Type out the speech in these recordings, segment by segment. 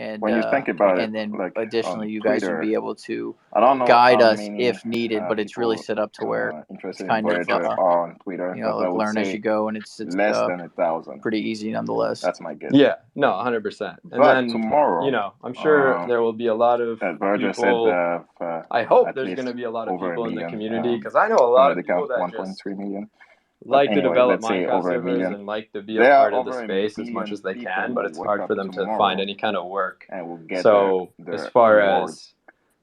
and when you think about and it, then like additionally, on you guys would Twitter, be able to I don't know guide how us many if needed, but it's really people set up to where it's interested in kind of Voyager are on Twitter, but I like would learn as you say go, and it's less than 1,000. pretty easy nonetheless. That's my guess. Yeah, no, 100%. And But then tomorrow, I'm sure there will be a lot of Voyager said people. I hope at there's least going to be a lot of over a people in the million. community, because I know a lot of they people count that 1.3 just million. like to anyway, develop let's say Minecraft over a servers million. and like to be There a are part of the over a space as much million as they people can, but that it's wake hard up for them to tomorrow find any kind of work. and will get So their as far rewards. as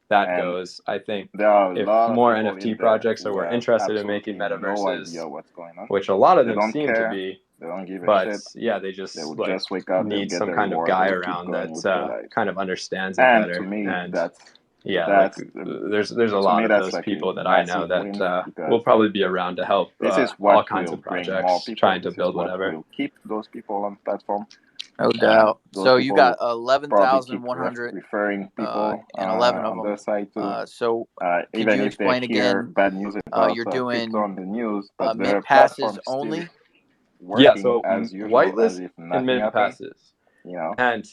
that And goes, I think there are a if lot of more people NFT in there projects who were have interested in making absolutely no idea metaverses, what's going on. which a lot of They them don't seem to care. be, They don't give a but shit. yeah, they They just will like just wake up, they'll need get some their kind of reward, guy they'll keep around going with their that life. kind of understands it And better. to me, And that's yeah, like there's a to lot me, of that's those like people a that I know massive win, that because will probably be around to help this is all what kinds will of bring more projects people. trying to This is build what whatever. will keep those people on platform. No doubt. Those So you people got probably keep 11,100 referring people and 11 of on them. their site too. So could Even you if they explain hear again? bad news about You're crypto doing on the news, but mint their passes platform still only. Yeah, working so as usual, whitelist as if and nothing mint happened. passes. You know, And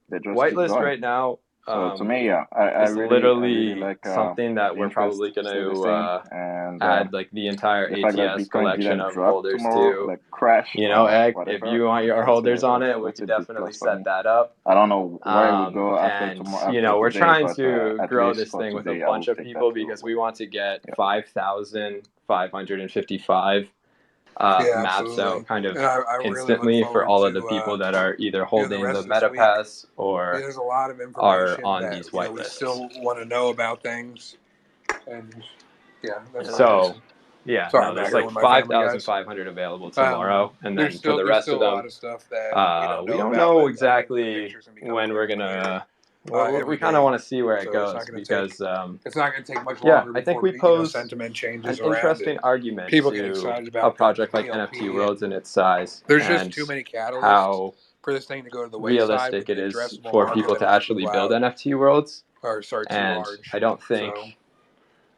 they just keep whitelist going. right now So to me, yeah, I is really literally like something that the we're interest probably going stay the to same, and add like the entire the fact that ATS Bitcoin collection didn't of drop holders tomorrow, to. like crash, You know, if whatever, you want your holders on it, we that's could a big definitely plus for me. set that up. I don't know where it will go after And tomorrow, you after know, we're today, trying but to at grow least this for thing with a today, I bunch will of take people that because too. we want to get Yeah. 5,555 Yeah, maps absolutely. out kind of And I really look instantly for forward all of to, the people that are either the holding the rest of this week. MetaPass or There's a lot of are information on that these we whitelists. still want to know about things, and yeah, that's So yeah, sorry, no, I'm there's out here like with my family, guys. 5,500 available tomorrow, and then There's for the still rest a of lot them, of stuff that we don't about, know but exactly I think the picture's gonna be coming when we're clear gonna. every We kind day. of want to see where it So goes it's not going to because it's not going to take much yeah, longer I think before we pose sentiment changes an around interesting and argument people get to excited a about project the like VLP, NFT Worlds and its size, there's just and too many catalysts how for this thing to go to the wayside realistic with it the is addressable for market people that to it's actually too build loud, NFT Worlds. or sorry, too And large. I don't think So,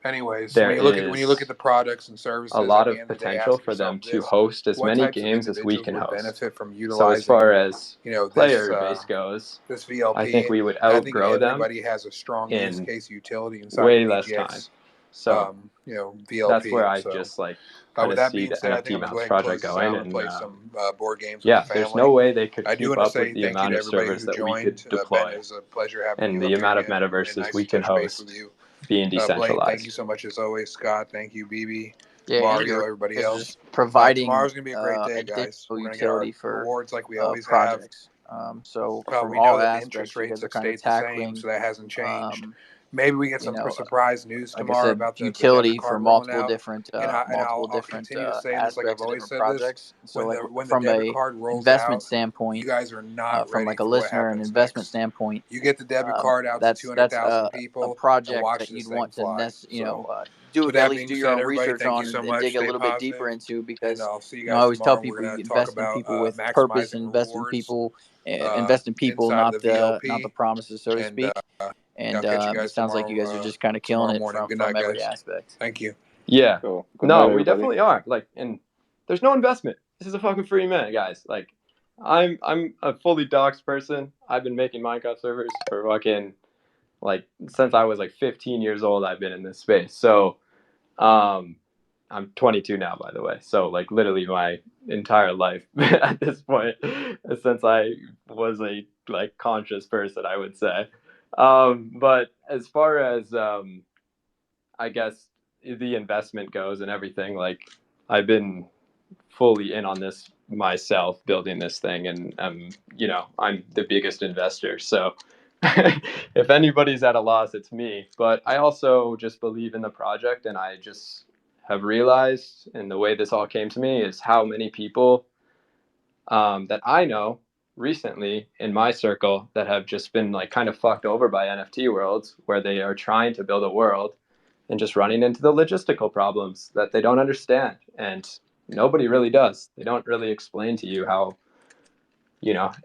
anyways, there when you look at the products and services, a lot at the of end of the day, potential ask for them yourself to this: host as what many types of games as we individuals can would host. benefit from So as utilizing far as this player base goes, this VLP? I think we would I think outgrow them everybody has a strong use in case utility inside way of less time. EGX, So VLP. that's where I So, just like kind with of that see being the said, I think NFT I'm going to go Mouse ahead and project close this going, out and play and some board games with yeah, the there's family. no way they could I do keep want to up with say the thank you amount to of everybody servers who that we joined. could deploy Ben, it was a pleasure having and you the up here amount of again, and metaverses nice we to can touch base with host you. being Blake, decentralized. thank you so much as always. Scott, thank you. BB, Yeah, Mario, everybody else. just providing Tomorrow's going to be a great day, guys. additional We're going to get our utility for rewards like we always projects. So have. from We all know that the aspects, interest you rates guys are have kind of stayed the same, tackling. so that hasn't changed. Maybe we get some surprise news Like I tomorrow said, about the utility debit card for rolling multiple out. different I'll continue to say this like I've aspects of always different said projects. this. So When the from debit a card rolls investment out, standpoint, you guys are not from ready like a for what listener and happens investment next. standpoint, You get the debit card out to that's 200,000 a people and project watch that this you'd thing want to fly. do With at that least being do your said, own everybody, research thank on you so and much. dig a Stay little bit positive, deeper into, and because I'll see you I guys always tell tomorrow. We're people going you to talk invest in about people with purpose and maximizing invest in rewards people, invest in people, inside not of the VLP. not the promises, so to And speak. And I'll catch you guys it sounds like you guys are just kind of killing it morning. Good from night, every guys. aspect. Thank you. Yeah. Cool. Good No, night, we everybody. definitely are. Like, and there's no investment. This is a fucking free minute, guys. Like, I'm a fully doxxed person. I've been making Minecraft servers for fucking like since I was like 15 years old. I've been in this space. So, I'm 22 now, by the way. So, like, literally my entire life at this point, since I was a like conscious person, I would say. But as far as I guess the investment goes and everything, like I've been fully in on this myself, building this thing, and I'm the biggest investor. So if anybody's at a loss, it's me. But I also just believe in the project, and I just have realized, and the way this all came to me is how many people that I know recently in my circle that have just been like kind of fucked over by NFT worlds, where they are trying to build a world and just running into the logistical problems that they don't understand, and nobody really does. They don't really explain to you how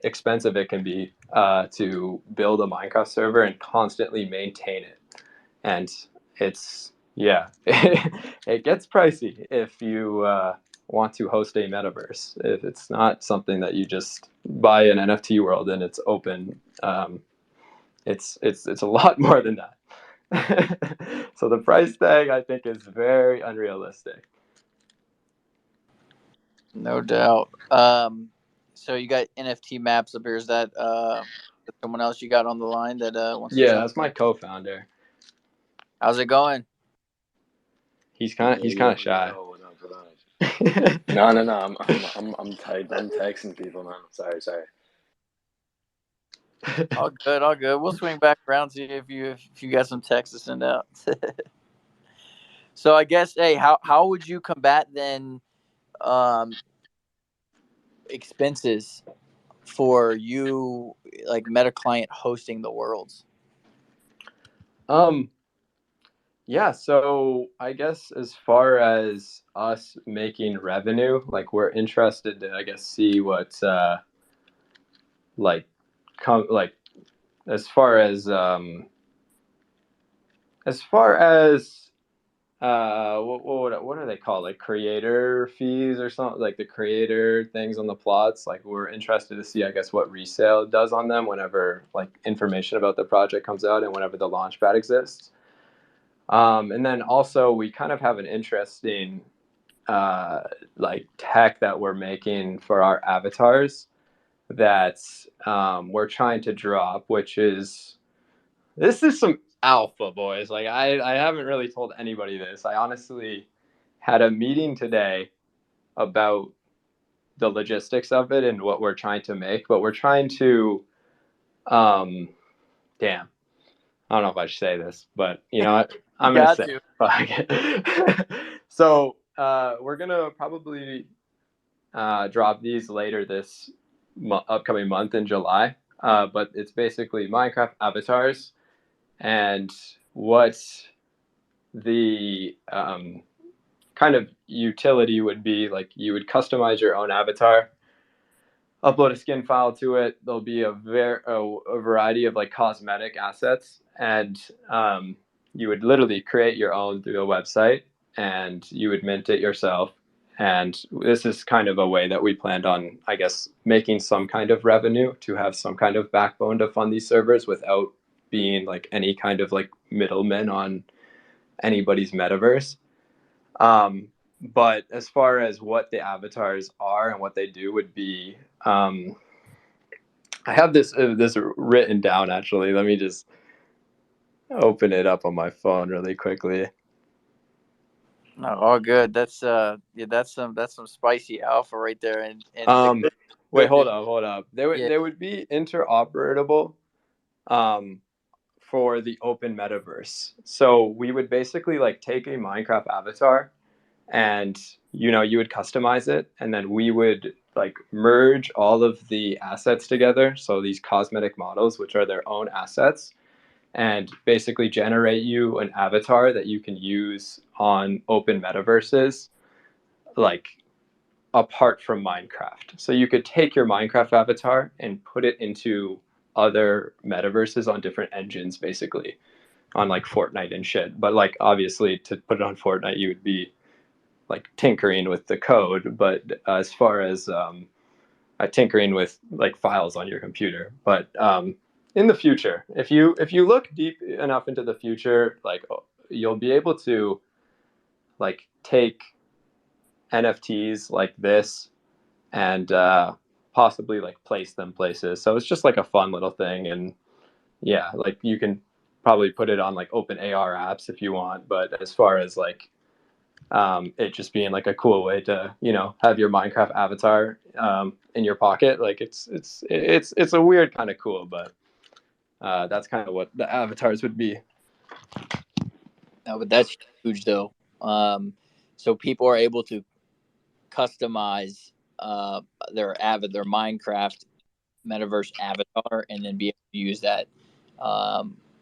expensive it can be to build a Minecraft server and constantly maintain it. And it's it gets pricey if you want to host a metaverse. If it's not something that you just buy an NFT world and it's open, it's a lot more than that. So the price tag, I think, is very unrealistic. No doubt. So you got NFT maps up here. Is that someone else you got on the line that wants to Yeah, jump? that's my co-founder. How's it going? He's kind of shy. Yo, what up, what up? No. I'm texting people, man. Sorry. All good, all good. We'll swing back around to you if you got some text to send out. So I guess, hey, how would you combat then expenses for you, like Meta client hosting the worlds? Yeah, so I guess as far as us making revenue, like we're interested to, I guess, see what like like as far as what are they called, like creator fees or something, like the creator things on the plots. Like we're interested to see, I guess, what resale does on them whenever like information about the project comes out and whenever the launchpad exists. And then also we kind of have an interesting like tech that we're making for our avatars that we're trying to drop, which is, this is some alpha, boys. Like I haven't really told anybody this. I honestly had a meeting today about the logistics of it and what we're trying to make, but we're trying to damn, I don't know if I should say this, but you know what? I'm gonna Got say to. it. So we're gonna probably drop these later this upcoming month in July. But it's basically Minecraft avatars, and what the kind of utility would be, like you would customize your own avatar, upload a skin file to it. There'll be a variety of like cosmetic assets, and you would literally create your own through a website, and you would mint it yourself. And this is kind of a way that we planned on, I guess, making some kind of revenue to have some kind of backbone to fund these servers without being like any kind of like middlemen on anybody's metaverse. Um, but as far as what the avatars are and what they do would be, I have this written down actually. Let me just open it up on my phone really quickly. No, all good. Yeah, that's some spicy alpha right there. And Wait, good. hold up. Yeah, They would be interoperable um, for the open metaverse. So we would basically like take a Minecraft avatar, and you would customize it, and then we would like merge all of the assets together, so these cosmetic models, which are their own assets, and basically generate you an avatar that you can use on open metaverses, like apart from Minecraft. So you could take your Minecraft avatar and put it into other metaverses on different engines, basically on like Fortnite and shit. But like obviously to put it on Fortnite, you would be like tinkering with the code. But as far as tinkering with like files on your computer, but in the future, if you look deep enough into the future, like you'll be able to like take NFTs like this and possibly like place them places. So it's just like a fun little thing, and yeah, like you can probably put it on like open AR apps if you want. But as far as like it just being like a cool way to have your Minecraft avatar in your pocket, like it's a weird kind of cool, but that's kind of what the avatars would be. no, but that's huge though. So people are able to customize their Minecraft metaverse avatar and then be able to use that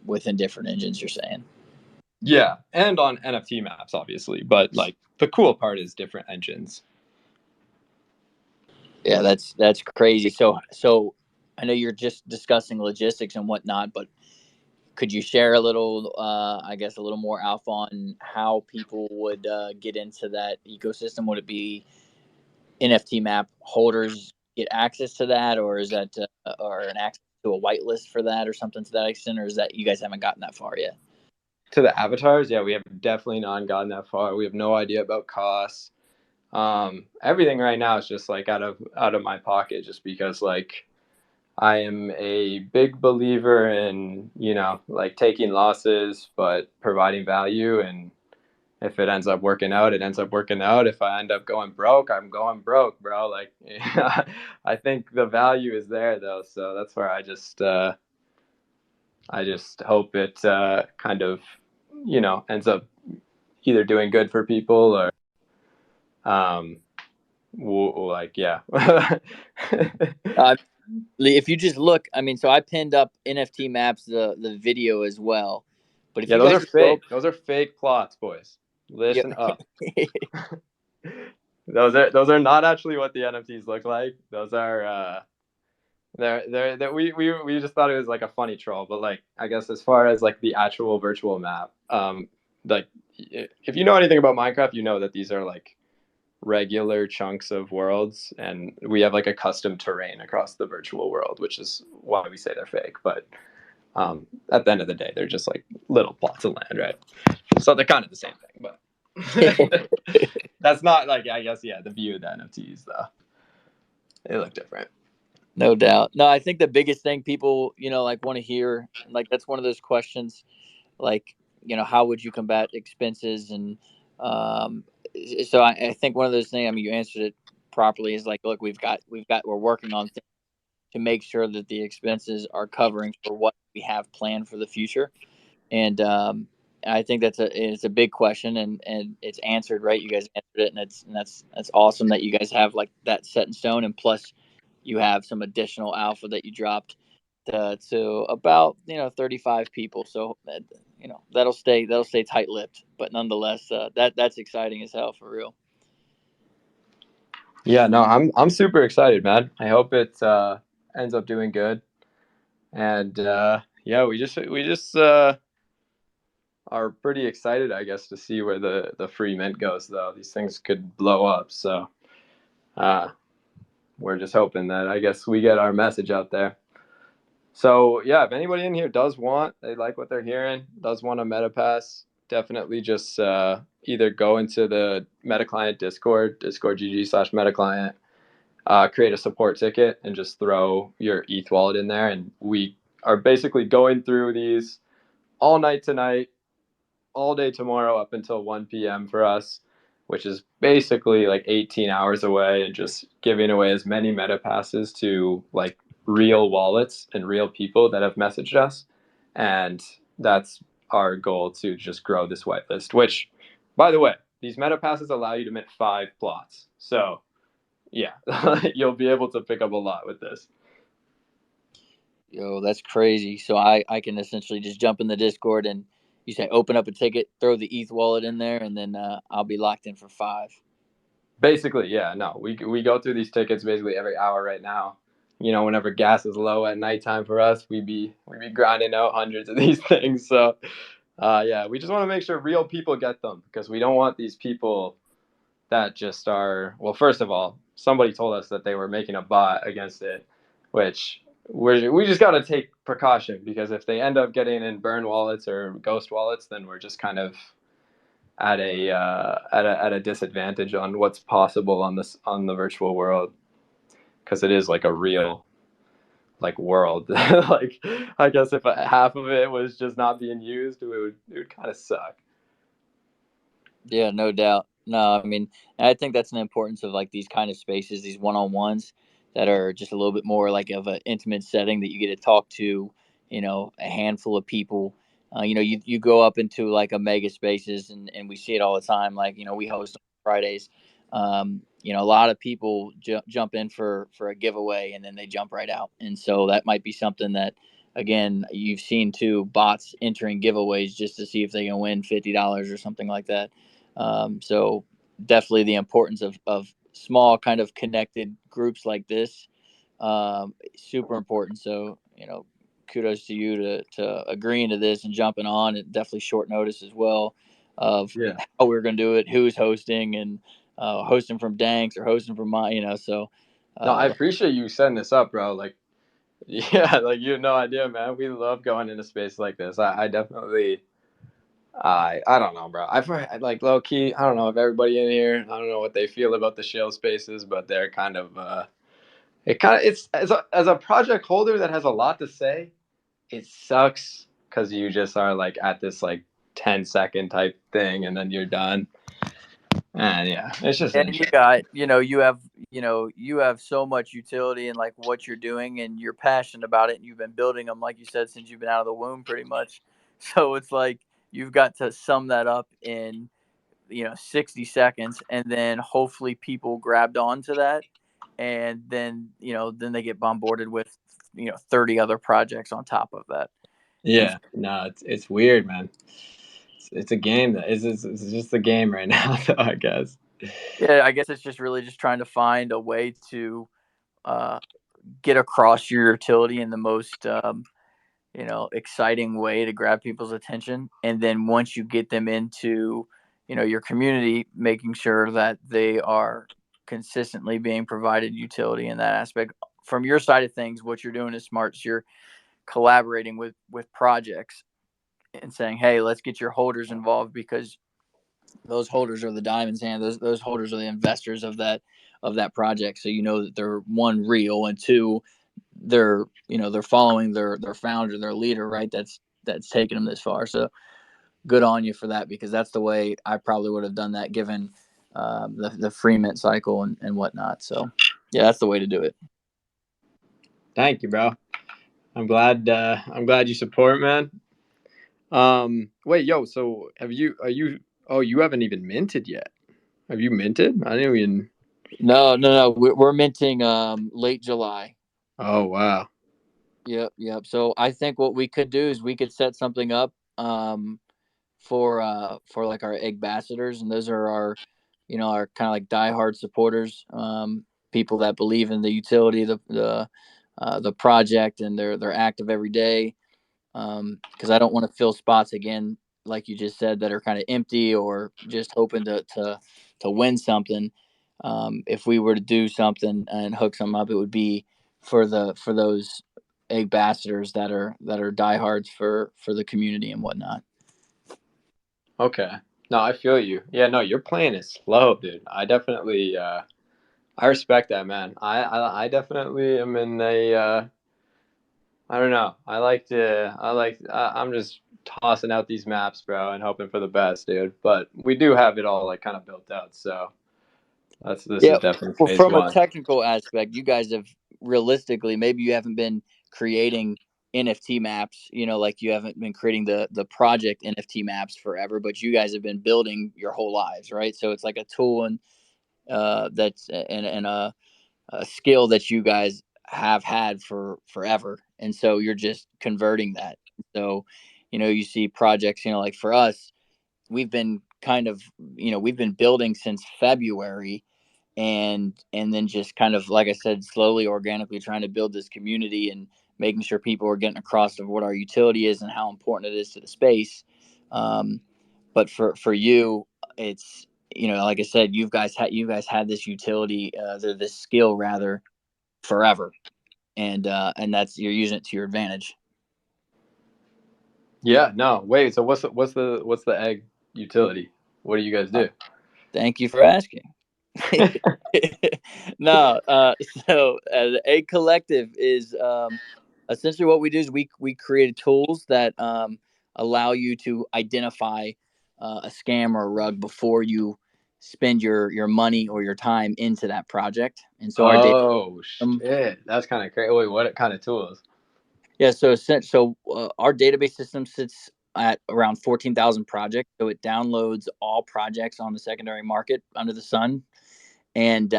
within different engines. You're saying? Yeah, and on NFT maps, obviously, but like the cool part is different engines. Yeah, that's crazy. So I know you're just discussing logistics and whatnot, but could you share a little, I guess, a little more alpha on how people would get into that ecosystem? Would it be NFT map holders get access to that, or is that or an access to a whitelist for that or something to that extent, or is that you guys haven't gotten that far yet? To the avatars, yeah, we have definitely not gotten that far. We have no idea about costs. Everything right now is just like out of my pocket, just because like I am a big believer in, like taking losses but providing value. And if it ends up working out, it ends up working out. If I end up going broke, I'm going broke, bro. Like, I think the value is there though, so that's where I just hope it kind of, ends up either doing good for people or um, like, yeah. If you just look, I mean, so I pinned up NFT Maps the video as well, but if Yeah, you those guys are just go, fake. Those are fake plots, boys. yeah, Listen up. Those are not actually what the NFTs look like. Those are we just thought it was like a funny troll, but like I guess as far as like the actual virtual map, like if you know anything about Minecraft, you know that these are like regular chunks of worlds, and we have like a custom terrain across the virtual world, which is why we say they're fake. But at the end of the day, they're just like little plots of land, right? So they're kind of the same thing, but that's not like, I guess, yeah, the view of the NFTs though. They look different. no doubt. No, I think the biggest thing people, like want to hear, like that's one of those questions, like, how would you combat expenses? And um, so I think one of those things, I mean, you answered it properly, is like, look, we're working on things to make sure that the expenses are covering for what we have planned for the future. And I think it's a big question, and it's answered, right. You guys answered it, and that's awesome that you guys have like that set in stone, and plus you have some additional alpha that you dropped to about 35 people. So that'll stay tight lipped, but nonetheless, that's exciting as hell for real. Yeah, no, I'm super excited, man. I hope it ends up doing good. And yeah, we just are pretty excited, I guess, to see where the free mint goes. Though these things could blow up, so uh, we're just hoping that, I guess, we get our message out there. So yeah, if anybody in here they like what they're hearing, does want a MetaPass, definitely just either go into the MetaClient Discord GG/MetaClient, create a support ticket, and just throw your ETH wallet in there. And we are basically going through these all night tonight, all day tomorrow up until 1 p.m. for us, which is basically like 18 hours away, and just giving away as many meta passes to like real wallets and real people that have messaged us. And that's our goal, to just grow this whitelist, which, by the way, these meta passes allow you to mint 5 plots. So yeah, you'll be able to pick up a lot with this. Yo, that's crazy. So I can essentially just jump in the Discord, and you say open up a ticket, throw the ETH wallet in there, and then I'll be locked in for 5. Basically, yeah, no, we go through these tickets basically every hour right now. Whenever gas is low at nighttime for us, we be grinding out hundreds of these things. So, yeah, we just want to make sure real people get them, because we don't want these people that just are. Well, first of all, somebody told us that they were making a bot against it, which we just got to take precaution, because if they end up getting in burn wallets or ghost wallets, then we're just kind of at a disadvantage on what's possible on the virtual world, because it is like a real like world. Like, I guess if half of it was just not being used, it would kind of suck. Yeah, no doubt. No, I mean, I think that's an importance of like these kind of spaces, these one-on-ones that are just a little bit more like of an intimate setting that you get to talk to, a handful of people. You go up into like a mega spaces, and we see it all the time. Like, we host on Fridays. A lot of people jump in for a giveaway, and then they jump right out. And so that might be something that, again, you've seen too, bots entering giveaways just to see if they can win $50 or something like that. So definitely the importance of small kind of connected groups like this, super important. So, kudos to you to agreeing to this and jumping on it. Definitely short notice as well of Yeah. how we're going to do it, who's hosting, and hosting from Danks or hosting from my, so. No, I appreciate you setting this up, bro. Like, Yeah, like you have no idea, man. We love going into space like this. I definitely, I don't know, bro. Like low key. I don't know if everybody in here. I don't know what they feel about the shell spaces, but they're kind of. It's as a project holder that has a lot to say. It sucks because you just are like at this like 10-second type thing, and then you're done. And yeah, it's just And you interesting. got, you have so much utility in like what you're doing, and you're passionate about it, and you've been building them, like you said, since you've been out of the womb, pretty much. So it's like you've got to sum that up in 60 seconds, and then hopefully people grabbed onto that, and then they get bombarded with 30 other projects on top of that. And Yeah, no, it's weird, man. It's a game that it's just a game right now, though, I guess. yeah, I guess it's just really just trying to find a way to uh, get across your utility in the most exciting way to grab people's attention. And then once you get them into your community, making sure that they are consistently being provided utility in that aspect. From your side of things, what you're doing is smart. So you're collaborating with projects and saying, hey, let's get your holders involved, because those holders are the diamonds, and those holders are the investors of that project. So that they're, one, real, and two, they're following their founder, their leader, right? That's taken them this far. So good on you for that, because that's the way I probably would have done that, given the free mint cycle and whatnot. So yeah, that's the way to do it. Thank you, bro. I'm glad you support, man. Wait, yo, so you haven't even minted yet. Have you minted? I didn't even. No. We're minting late July. Oh, wow. Yep. So I think what we could do is we could set something up for like our ambassadors, and those are our kind of like diehard supporters, people that believe in the utility, the project, and they're active every day. Because I don't want to fill spots again, like you just said, that are kind of empty or just hoping to win something. If we were to do something and hook some up, it would be for those ambassadors that are diehards for the community and whatnot. Okay. No, I feel you. Yeah, no, your plan is slow, dude. I respect that, man. I definitely am in a I don't know. I'm just tossing out these maps, bro, and hoping for the best, dude. But we do have it all like kind of built out, so this Yeah. is definitely Well, phase from a one. technical aspect, you guys have, realistically, maybe you haven't been creating NFT maps, like you haven't been creating the project NFT maps forever, but you guys have been building your whole lives, right? So it's like a tool, and that's and a skill that you guys have had for forever, and so you're just converting that. So you see projects, like for us, we've been kind of we've been building since February, and then just kind of, like I said, slowly, organically trying to build this community and making sure people are getting across of what our utility is and how important it is to the space. um, but for you, it's, like I said, you guys had this utility, this skill rather, forever, and that's, you're using it to your advantage. Yeah, no, wait. So what's the egg utility? What do you guys do? Thank you for asking. No, the Egg Collective is, essentially what we do is we created tools that allow you to identify a scam or a rug before you spend your money or your time into that project. And so our data, Oh shit, that's kind of crazy. Wait, what kind of tools? yeah, our database system sits at around 14,000 projects. So it downloads all projects on the secondary market under the sun, and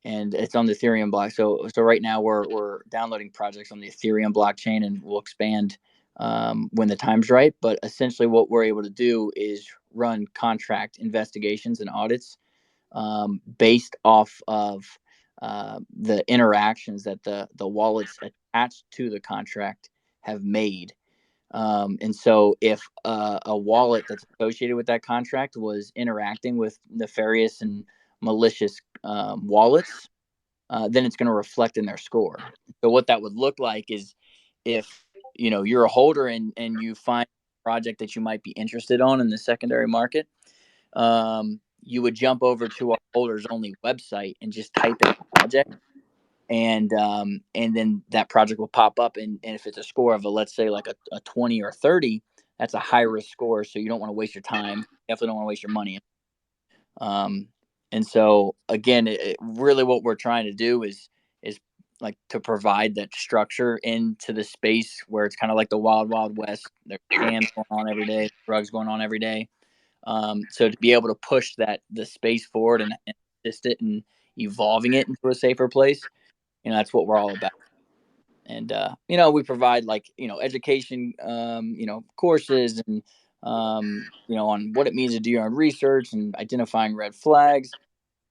it's on the Ethereum block. So right now we're downloading projects on the Ethereum blockchain, and we'll expand when the time's right. But essentially, what we're able to do is run contract investigations and audits, based off of the interactions that the wallets attached to the contract have made. And so if a wallet that's associated with that contract was interacting with nefarious and malicious wallets, then it's going to reflect in their score. So what that would look like is if you're a holder and you find a project that you might be interested in the secondary market, you would jump over to our holders only website and just type in project, and then that project will pop up, and if it's a score of let's say like a 20 or 30, that's a high risk score, so you don't want to waste your time, definitely don't want to waste your money. And so again, really what we're trying to do is like to provide that structure into the space where it's kind of like the wild west. There's scams going on every day, drugs going on every day. So to be able to push the space forward and assist it and evolving it into a safer place, that's what we're all about. And we provide like education, courses, and on what it means to do your own research and identifying red flags.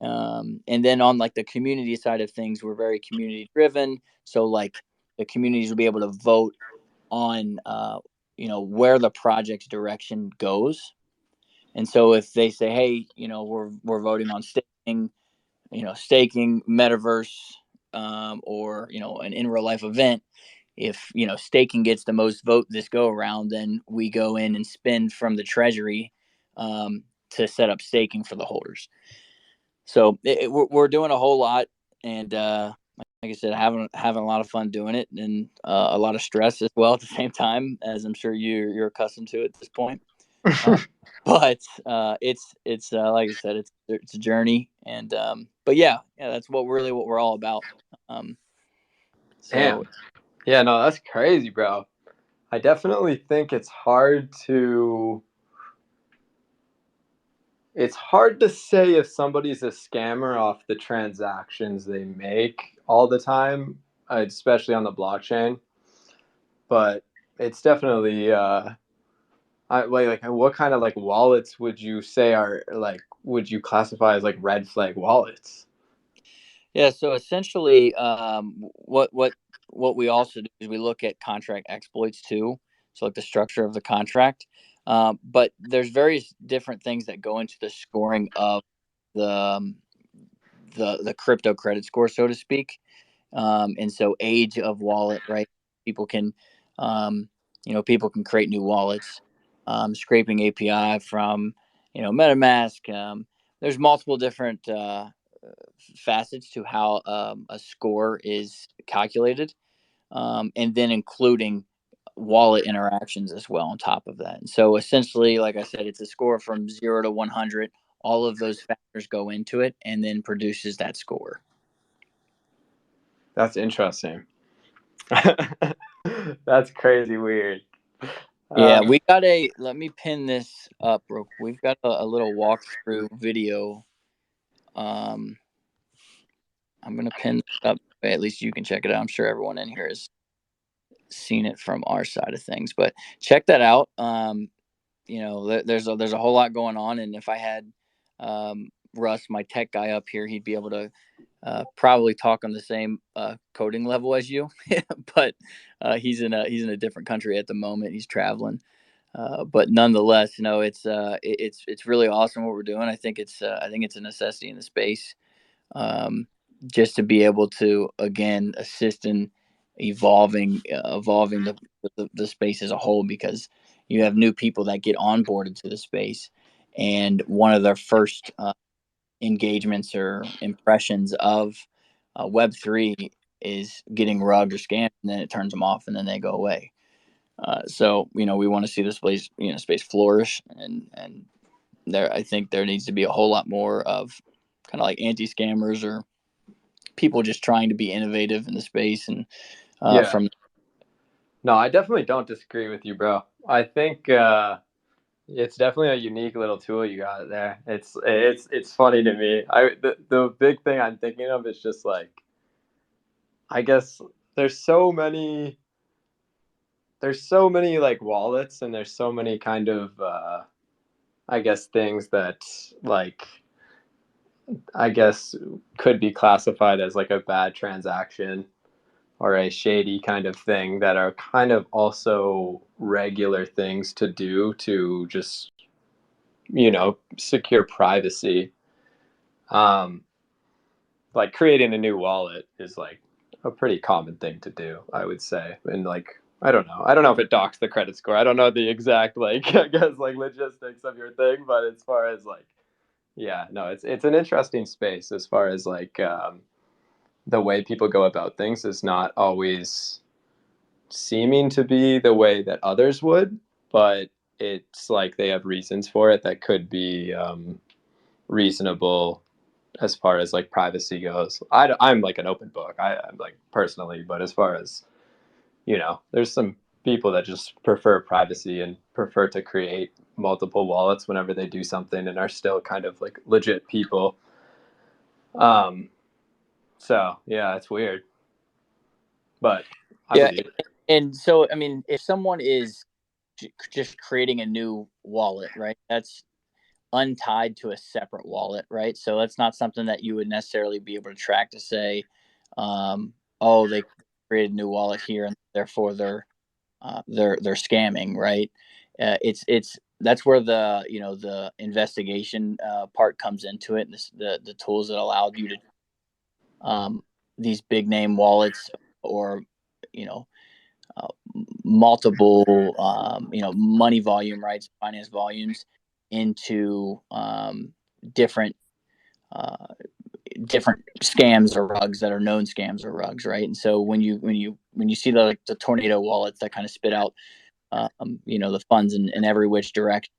And then on like the community side of things, we're very community driven. So like the communities will be able to vote on where the project's direction goes. And so if they say, hey, we're voting on staking metaverse, or an in real life event, if staking gets the most vote this go around, then we go in and spend from the treasury to set up staking for the holders. So we're doing a whole lot, and like I said, having a lot of fun doing it, and a lot of stress as well at the same time, as I'm sure you're accustomed to at this point. But it's like I said, it's a journey, and but yeah, that's what we're all about. So Damn. Yeah, no, that's crazy, bro. I definitely think it's hard to say if somebody's a scammer off the transactions they make all the time, especially on the blockchain. But it's definitely like what kind of like wallets would you say would you classify as like red flag wallets? Yeah, so essentially, what we also do is we look at contract exploits too. So like the structure of the contract, but there's various different things that go into the scoring of the the crypto credit score, so to speak. And so age of wallet, right? People can, people can create new wallets, scraping API from, MetaMask. There's multiple different facets to how a score is calculated, and then including wallet interactions as well on top of that. And so essentially, like I said, it's a score from 0 to 100. All of those factors go into it and then produces that score. That's interesting. That's crazy weird. Yeah, we got let me pin this up real quick. We've got a little walkthrough video. I'm going to pin this up. At least you can check it out. I'm sure everyone in here has seen it from our side of things, but check that out. There's a whole lot going on. And if I had Russ, my tech guy up here, he'd be able to probably talk on the same coding level as you, but he's in a different country at the moment. He's traveling. But nonetheless, it's really awesome what we're doing. I think it's a necessity in the space, just to be able to again assist in evolving the space as a whole, because you have new people that get onboarded to the space, and one of their first engagements or impressions of Web3 is getting rugged or scammed, and then it turns them off, and then they go away. So we want to see this space flourish, and I think there needs to be a whole lot more of kind of like anti-scammers or people just trying to be innovative in the space. And yeah. No, I definitely don't disagree with you, bro. I think it's definitely a unique little tool you got there. It's funny to me. The big thing I'm thinking of is just like, I guess there's so many like wallets, and there's so many kind of I guess things that like I guess could be classified as like a bad transaction or a shady kind of thing that are kind of also regular things to do to just secure privacy. like creating a new wallet is like a pretty common thing to do, I would say. And like, I don't know. I don't know if it docks the credit score. I don't know the exact like I guess like logistics of your thing, but as far as like, yeah, no, it's an interesting space as far as like the way people go about things is not always seeming to be the way that others would, but it's like they have reasons for it that could be reasonable as far as like privacy goes. I'm like an open book. I'm like personally, but as far as there's some people that just prefer privacy and prefer to create multiple wallets whenever they do something and are still kind of like legit people. Um, so yeah, it's weird, but I Yeah, believe it. and so I mean, if someone is just creating a new wallet, right? That's untied to a separate wallet, right? So that's not something that you would necessarily be able to track to say, oh, they created a new wallet here, and therefore they're scamming, right? It's that's where the investigation part comes into it. The tools that allowed you to these big name wallets or you know uh, multiple money volume, right, finance volumes into different uh, different scams or rugs that are known scams or rugs, right? And so when you see the tornado wallets that kind of spit out the funds in every which direction,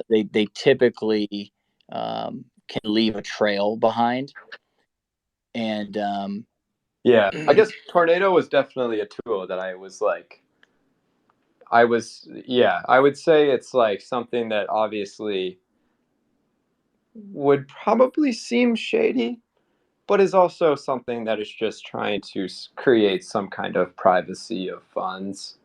they typically can leave a trail behind. And Yeah, I guess tornado was definitely a tool that I would say it's like something that obviously would probably seem shady, but is also something that is just trying to create some kind of privacy of funds,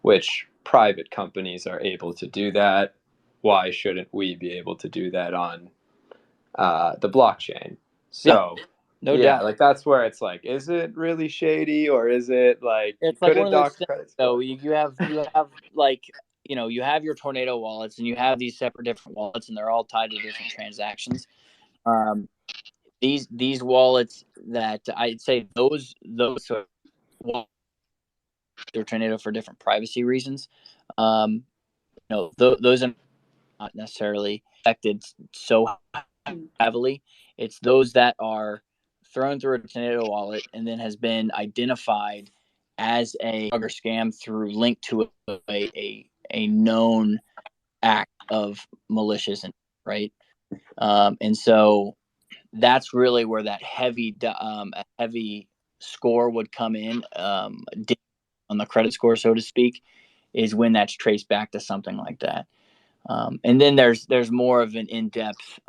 which private companies are able to do that. Why shouldn't we be able to do that on the blockchain? yeah, So, no yeah, doubt. like that's where it's like, is it really shady or is it like, It's like could one it of those dock things, credit though. score? You have like you have your tornado wallets, and you have these separate different wallets, and they're all tied to different transactions. Um, these wallets that I'd say those sort of their tornado for different privacy reasons. Um, those are not necessarily affected so heavily. It's those that are thrown through a tornado wallet and then has been identified as a drug or scam through link to a known act of malicious, right? And so that's really where that a heavy score would come in, on the credit score, so to speak, is when that's traced back to something like that. And then there's more of an in-depth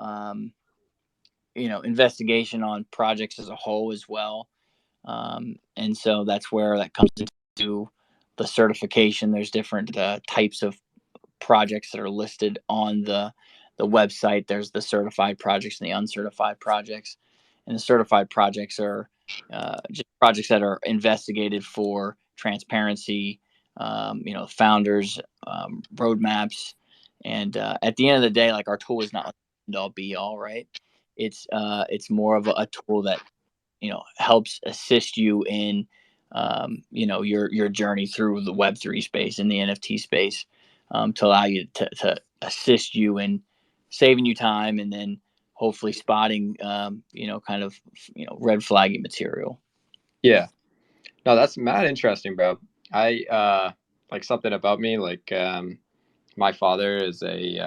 investigation on projects as a whole as well. And so that's where that comes into the certification. There's different types of projects that are listed on the website. There's the certified projects and the uncertified projects. And the certified projects are just projects that are investigated for transparency, founders, roadmaps. And at the end of the day, like, our tool is not end all be all, right? It's more of a tool that helps assist you in your journey through the Web3 space and the NFT space, to allow you to assist you in saving you time, and then hopefully spotting kind of red flaggy material. Yeah. No, that's mad interesting, bro. I like something about me, like my father is a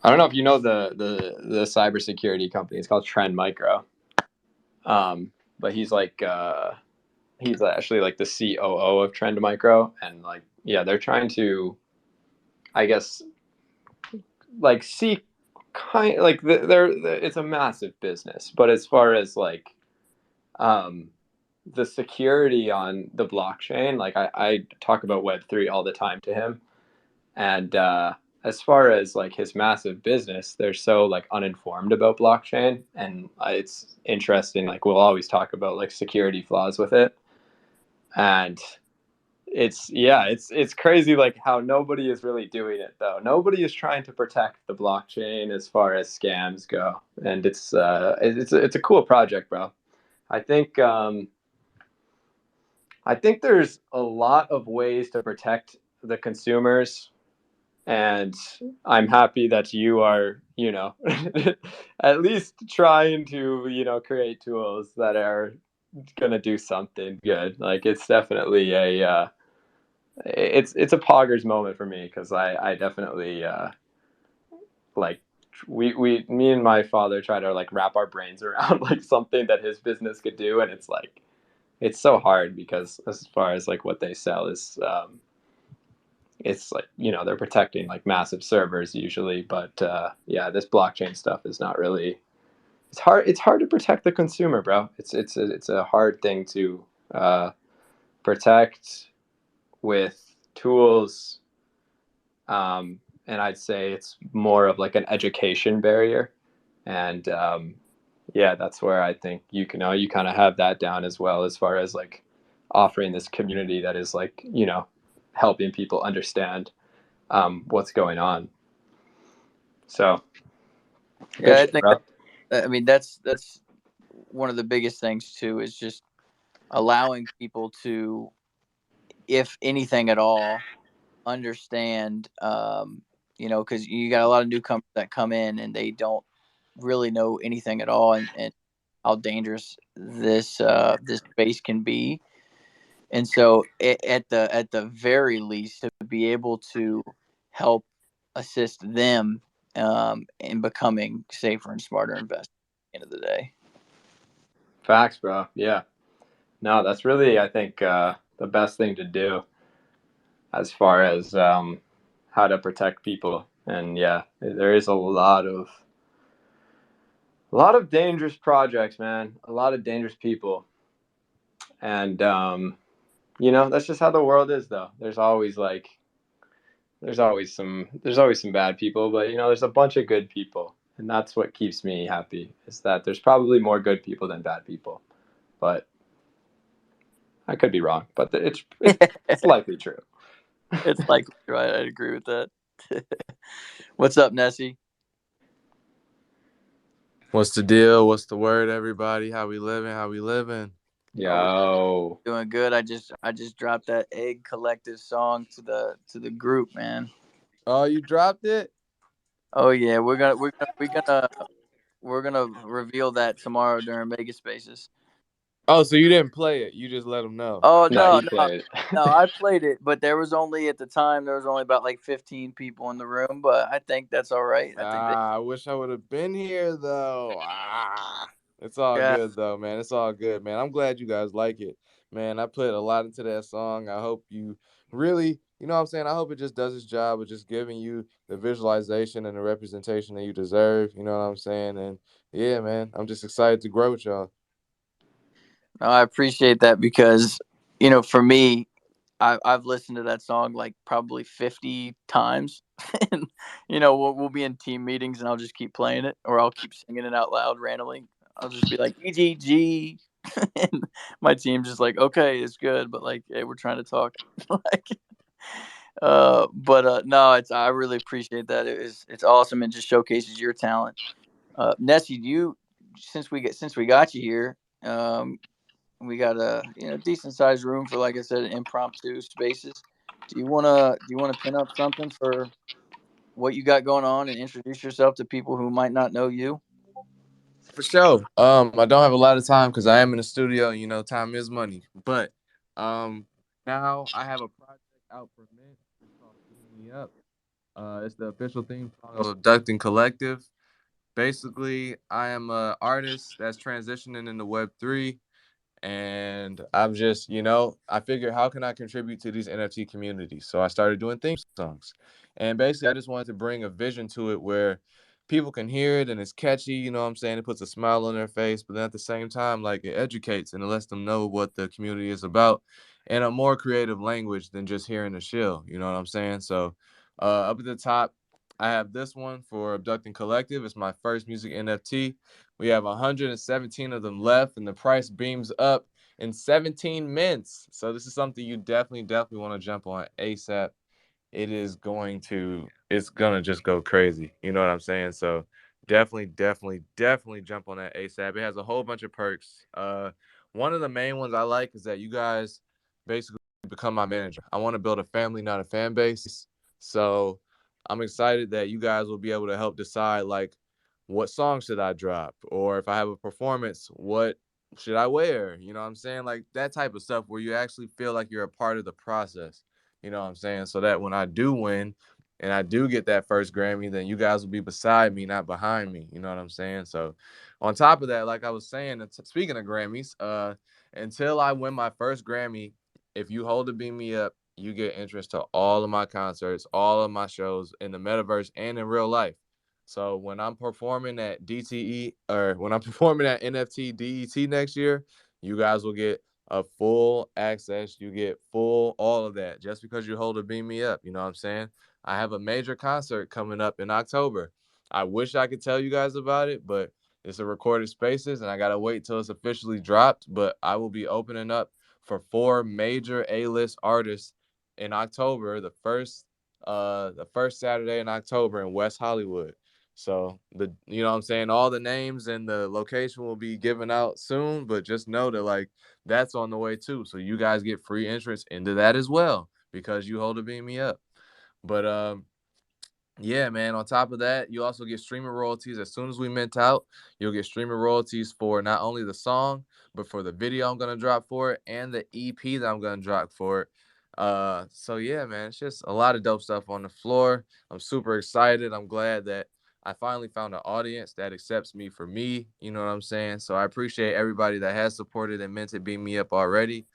I don't know if you know the cybersecurity company. It's called Trend Micro. But he's actually like the COO of Trend Micro, and like yeah, they're trying to, I guess, like see kind like it's a massive business, but as far as like um the security on the blockchain, like I talk about Web3 all the time to him, and as far as like his massive business, they're so like uninformed about blockchain, and it's interesting. Like we'll always talk about like security flaws with it, and it's crazy like how nobody is really doing it though. Nobody is trying to protect the blockchain as far as scams go, and it's a cool project, bro. I think I think there's a lot of ways to protect the consumers, and I'm happy that you are, at least trying to, create tools that are gonna do something good. Like it's definitely it's a poggers moment for me because I definitely like me and my father try to like wrap our brains around like something that his business could do, and it's like it's so hard because as far as like what they sell is it's like they're protecting like massive servers usually, but yeah, this blockchain stuff is not really. It's hard to protect the consumer, bro. It's a hard thing to protect with tools, and I'd say it's more of like an education barrier, and yeah, that's where I think you kind of have that down as well as far as like offering this community that is like helping people understand what's going on. So good Yeah, I shit, think bro. I mean that's one of the biggest things too is just allowing people to, if anything at all, understand. Because you got a lot of newcomers that come in and they don't really know anything at all, and how dangerous this space can be. And so, at the very least, to be able to help assist them in becoming safer and smarter investors at the end of the day. Facts, bro. Yeah. No, that's really, I think, the best thing to do as far as how to protect people. And yeah, there is a lot of dangerous projects, man. A lot of dangerous people, and that's just how the world is, though. There's always some bad people, but there's a bunch of good people, and that's what keeps me happy. Is that there's probably more good people than bad people, but I could be wrong, but it's likely true. It's likely right. I'd agree with that. What's up, Nessie? What's the deal? What's the word, everybody? How we living? How we living? Oh, we're Yo, doing good. I just dropped that Egg Collective song to the group, man. Oh, you dropped it? Oh yeah, we're gonna reveal that tomorrow during Mega Spaces. Oh, so you didn't play it? You just let them know. Oh no, no, he no, played. no! I played it, but there was only at the time there was only about like 15 people in the room. But I think that's all right. I think I wish I would have been here though. It's all yeah. good though, man. It's all good, man. I'm glad you guys like it, man. I put a lot into that song. I hope you really, you know what I'm saying. I hope it just does its job of just giving you the visualization and the representation that you deserve. You know what I'm saying? And yeah, man, I'm just excited to grow with y'all. No, I appreciate that because for me, I've listened to that song like probably 50 times, and we'll be in team meetings and I'll just keep playing it, or I'll keep singing it out loud randomly. I'll just be like EGG, and my team's just like, okay, it's good, but like, hey, we're trying to talk, like, but no, I really appreciate that. It's awesome and just showcases your talent. Nessie, since we got you here, we got a decent sized room for, like I said, impromptu spaces. Do you wanna pin up something for what you got going on and introduce yourself to people who might not know you? For sure. I don't have a lot of time because I am in the studio. You know, time is money. But um, now I have a project out for Mint. It's called "Beam Me Up." It's the official theme song of Abducting Collective. Basically, I am an artist that's transitioning into Web3, and I'm just, I figured how can I contribute to these NFT communities? So I started doing theme songs. And basically, I just wanted to bring a vision to it where people can hear it and it's catchy, you know what I'm saying? It puts a smile on their face, but then at the same time, like it educates and it lets them know what the community is about in a more creative language than just hearing a shill, you know what I'm saying? So up at the top, I have this one for Abducting Collective. It's my first music NFT. We have 117 of them left, and the price beams up in 17 minutes. So this is something you definitely want to jump on ASAP. It's gonna just go crazy. You know what I'm saying? So definitely jump on that ASAP. It has a whole bunch of perks. One of the main ones I like is that you guys basically become my manager. I want to build a family, not a fan base. So I'm excited that you guys will be able to help decide like what song should I drop, or if I have a performance, what should I wear? You know what I'm saying? Like that type of stuff where you actually feel like you're a part of the process. You know what I'm saying? So that when I do win and I do get that first Grammy, then you guys will be beside me, not behind me. You know what I'm saying? So on top of that, like I was saying, speaking of Grammys, until I win my first Grammy, if you hold to Beam Me Up, you get entrance to all of my concerts, all of my shows in the metaverse and in real life. So when I'm performing at DTE or when I'm performing at NFT DET next year, you guys will get a full access. You get full all of that just because you hold a Beam Me Up. You know what I'm saying? I have a major concert coming up in October. I wish I could tell you guys about it, but it's a recorded spaces and I gotta wait till it's officially dropped. But I will be opening up for 4 major A-list artists in October, the first Saturday in October in West Hollywood. So you know what I'm saying, all the names and the location will be given out soon, but just know that like that's on the way too. So you guys get free entrance into that as well because you hold a Beam Me Up. But yeah, man. On top of that, you also get streaming royalties. As soon as we mint out, you'll get streaming royalties for not only the song, but for the video I'm gonna drop for it and the EP that I'm gonna drop for it. So yeah, man, it's just a lot of dope stuff on the floor. I'm super excited. I'm glad that I finally found an audience that accepts me for me. You know what I'm saying? So I appreciate everybody that has supported and meant to beat me up already.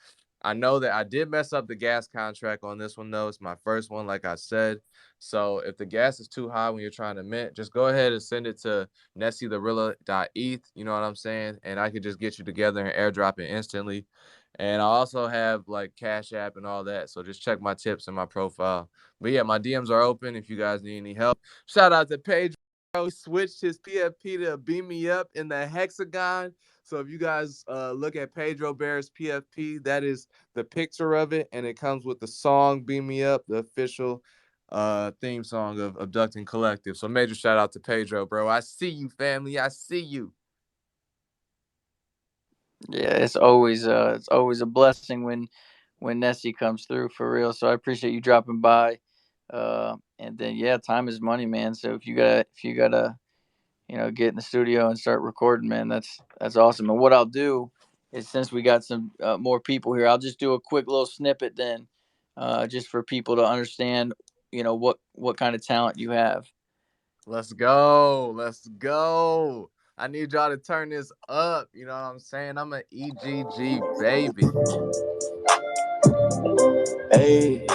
I know that I did mess up the gas contract on this one though. It's my first one, like I said. So if the gas is too high when you're trying to mint, just go ahead and send it to nessietherilla.eth. You know what I'm saying? And I could just get you together and airdrop it instantly. And I also have like Cash App and all that. So just check my tips in my profile. But yeah, my DMs are open if you guys need any help. Shout out to Pedro. He switched his PFP to Beam Me Up in the hexagon. So if you guys look at Pedro Bear's PFP, that is the picture of it. And it comes with the song Beam Me Up, the official theme song of Abducting Collective. So major shout out to Pedro, bro. I see you, family. I see you. Yeah, it's always a blessing when Nessie comes through for real. So I appreciate you dropping by. And then yeah, time is money, man. So if you gotta get in the studio and start recording, man, that's awesome. And what I'll do is, since we got some more people here, I'll just do a quick little snippet then, just for people to understand, what kind of talent you have. Let's go. Let's go. I need y'all to turn this up. You know what I'm saying? I'm an EGG baby. Hey.